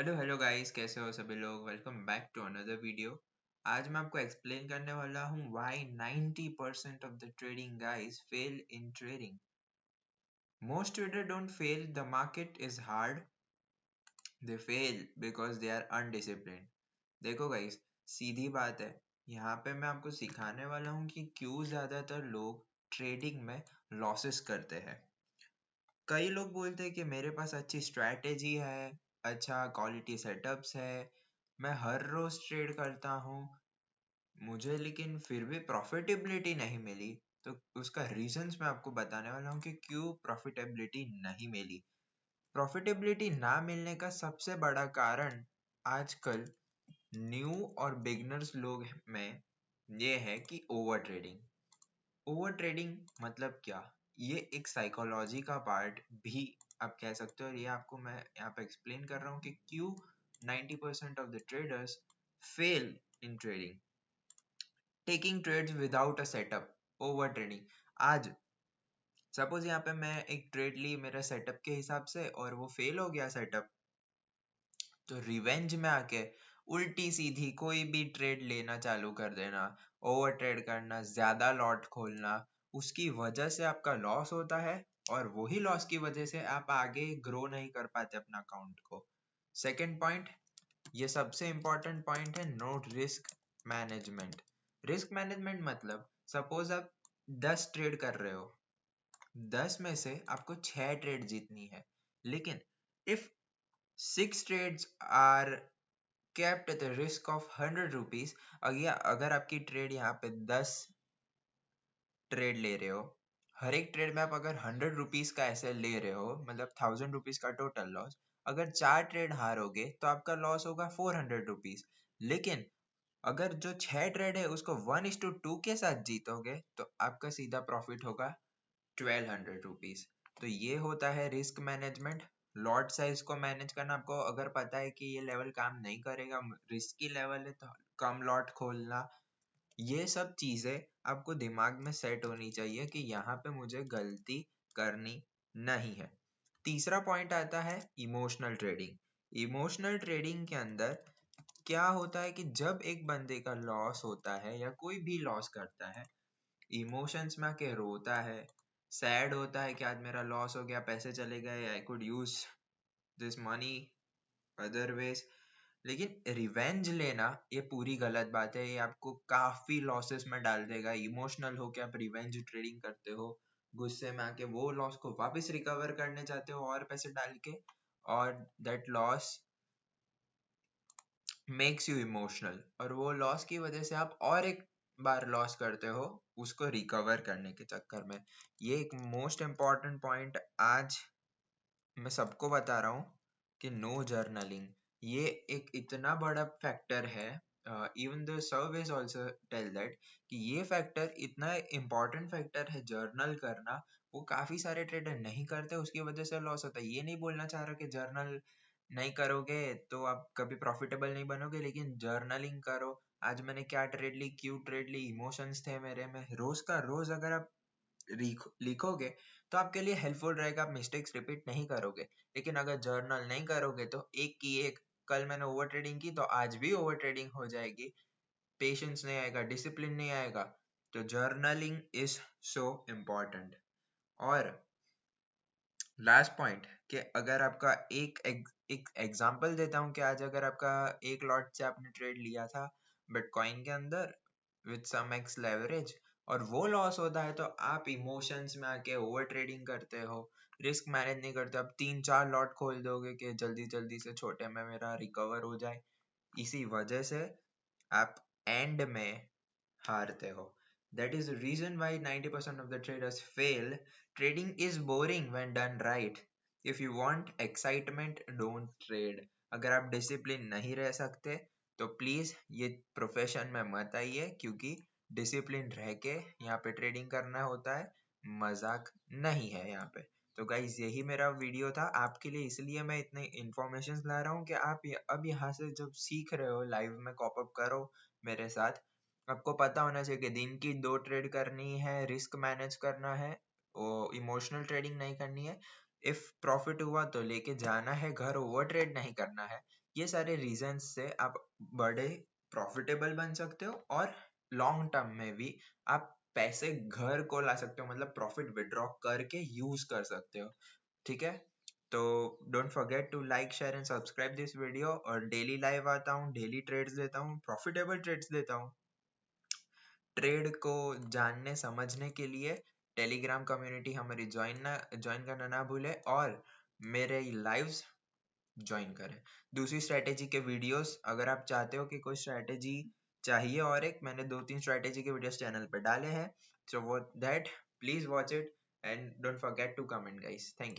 Hello hello guys, कैसे हो सभी लोग। Welcome back to another video. आज मैं आपको एक्सप्लेन करने वाला हूँ why 90% of the trading guys fail in trading. Most trader don't fail the market is hard, they fail because they are undisciplined. देखो गाइस, सीधी बात है। यहाँ पे मैं आपको सिखाने वाला हूँ कि क्यों ज्यादातर लोग ट्रेडिंग में लॉसेस करते हैं। कई लोग बोलते हैं कि मेरे पास अच्छी स्ट्रैटेजी है, अच्छा क्वालिटी सेटअप्स है, मैं हर रोज ट्रेड करता हूँ, मुझे लेकिन फिर भी प्रॉफिटेबिलिटी नहीं मिली। तो उसका रीजंस मैं आपको बताने वाला हूँ कि क्यों प्रॉफिटेबिलिटी नहीं मिली। प्रॉफिटेबिलिटी ना मिलने का सबसे बड़ा कारण आजकल न्यू और बिगनर्स लोग में ये है कि ओवर ट्रेडिंग। ओवर ट्रेडिंग मतलब क्या? ये एक साइकोलॉजी का पार्ट भी आप कह सकते हो, और ये आपको मैं यहाँ पे एक्सप्लेन कर रहा हूँ कि क्यों 90% of the traders fail in trading. Taking trades without a setup, over trading. आज सपोज यहाँ पे मैं एक ट्रेड ली मेरे सेटअप के हिसाब से और वो फेल हो गया सेटअप, तो रिवेंज में आके उल्टी सीधी कोई भी ट्रेड लेना चालू कर देना, ओवर ट्रेड करना, ज्यादा लॉट खोलना, उसकी वजह से आपका लॉस होता है और वही लॉस की वजह से आप आगे ग्रो नहीं कर पाते अपना अकाउंट को। सेकंड पॉइंट, ये सबसे इंपॉर्टेंट पॉइंट है, note risk management. Risk management मतलब सपोज आप 10 ट्रेड कर रहे हो, 10 में से आपको 6 ट्रेड जीतनी है, लेकिन if 6 trades are kept at the risk of 100 rupees, अगर आपकी ट्रेड यहाँ पे 10 ट्रेड ले रहे हो, हर एक ट्रेड में आप अगर 100 रुपीज का ऐसे ले रहे हो, मतलब 1000 रुपीज का टोटल लॉस। अगर 4 ट्रेड हारोगे तो आपका लॉस होगा 400 रुपीज। लेकिन अगर जो 6 ट्रेड है उसको 1:2 के साथ जीतोगे तो आपका सीधा प्रॉफिट होगा 1200 रुपीज। तो ये होता है रिस्क मैनेजमेंट। लॉट साइज को मैनेज करना, आपको अगर पता है कि ये लेवल काम नहीं करेगा, रिस्की लेवल है, तो कम लॉट खोलना। ये सब चीजें आपको दिमाग में सेट होनी चाहिए कि यहाँ पे मुझे गलती करनी नहीं है। तीसरा पॉइंट आता है इमोशनल ट्रेडिंग। इमोशनल ट्रेडिंग के अंदर क्या होता है कि जब एक बंदे का लॉस होता है या कोई भी लॉस करता है, इमोशंस में आके रोता है, सैड होता है कि आज मेरा लॉस हो गया, पैसे चले गए, I could use this money other ways. लेकिन रिवेंज लेना ये पूरी गलत बात है, ये आपको काफी लॉसेस में डाल देगा। इमोशनल होके आप रिवेंज ट्रेडिंग करते हो, गुस्से में आके वो लॉस को वापस रिकवर करने चाहते हो और पैसे डाल के, और that loss makes you emotional, और वो लॉस की वजह से आप और एक बार लॉस करते हो उसको रिकवर करने के चक्कर में। ये एक मोस्ट इम्पॉर्टेंट पॉइंट आज मैं सबको बता रहा हूँ कि नो जर्नलिंग, ये एक इतना बड़ा फैक्टर है। Even the surveys also tell that कि ये फैक्टर इतना इम्पोर्टेंट फैक्टर है, जर्नल करना। वो काफी सारे ट्रेडर नहीं करते, उसकी वजह से लॉस होता है। ये नहीं बोलना चाह रहा कि जर्नल नहीं करोगे तो आप कभी प्रॉफिटेबल नहीं बनोगे, लेकिन जर्नलिंग करो। आज मैंने क्या ट्रेड ली, क्यों ट्रेड ली, इमोशंस थे मेरे में, रोज का रोज अगर आप लिखोगे तो आपके लिए हेल्पफुल रहेगा, आप मिस्टेक्स रिपीट नहीं करोगे। लेकिन अगर जर्नल नहीं करोगे तो एक की एक, कल मैंने ओवर ट्रेडिंग की तो आज भी ओवर ट्रेडिंग हो जाएगी, पेशेंस नहीं आएगा, डिसिप्लिन नहीं आएगा। तो जर्नलिंग इज सो इम्पॉर्टेंट। और लास्ट पॉइंट, कि अगर आपका एक एग्जांपल देता हूँ कि आज अगर आपका एक लॉट से आपने ट्रेड लिया था बिटकॉइन के अंदर विद सम एक्स लेवरेज, और वो लॉस होता है, तो आप इमोशंस में आके ओवर ट्रेडिंग करते हो, रिस्क मैनेज नहीं करते, अब 3-4 लॉट खोल दोगे कि जल्दी जल्दी से छोटे में मेरा रिकवर हो जाए। इसी वजह से आप एंड में हारते हो। That is the reason why 90% of the traders fail. Trading is boring when done right. If you want excitement, don't trade. अगर आप डिसिप्लिन नहीं रह सकते तो प्लीज ये प्रोफेशन में मत आइए, क्योंकि डिसिप्लिन रह के यहाँ पे ट्रेडिंग करना होता है, मजाक नहीं है यहाँ पे। तो गाइज यही मेरा वीडियो था आपके लिए, इसलिए मैं इतने इन्फॉर्मेशन ला रहा हूँ कि आप अब यहाँ से जब सीख रहे हो लाइव में कॉपअप करो मेरे साथ। आपको पता होना चाहिए कि दिन की 2 ट्रेड करनी है, रिस्क मैनेज करना है, वो इमोशनल ट्रेडिंग नहीं करनी है। इफ प्रॉफिट हुआ तो लेके जाना है घर, ओवर ट्रेड नहीं करना है। ये सारे रीजंस से आप बड़े प्रॉफिटेबल बन सकते हो और लॉन्ग टर्म में भी आप पैसे घर को ला सकते हो, मतलब प्रॉफिट विड्रॉ करके यूज कर सकते हो। ठीक है, तो don't forget to like share and subscribe this video. और डेली लाइव आता हूँ, डेली ट्रेड्स देता हूँ, प्रॉफिटेबल ट्रेड्स देता हूँ। ट्रेड को जानने समझने के लिए टेलीग्राम कम्युनिटी हमारी ज्वाइन करना ना भूले और मेरे लाइव्स ज्वाइन करें। दूसरी स्ट्रेटेजी के वीडियोस अगर आप चाहते हो कि कोई स्ट्रेटेजी चाहिए, और एक मैंने 2-3 स्ट्रेटेजी के वीडियोस चैनल पे डाले हैं, सो वो that please watch it and don't forget to comment guys. Thank you.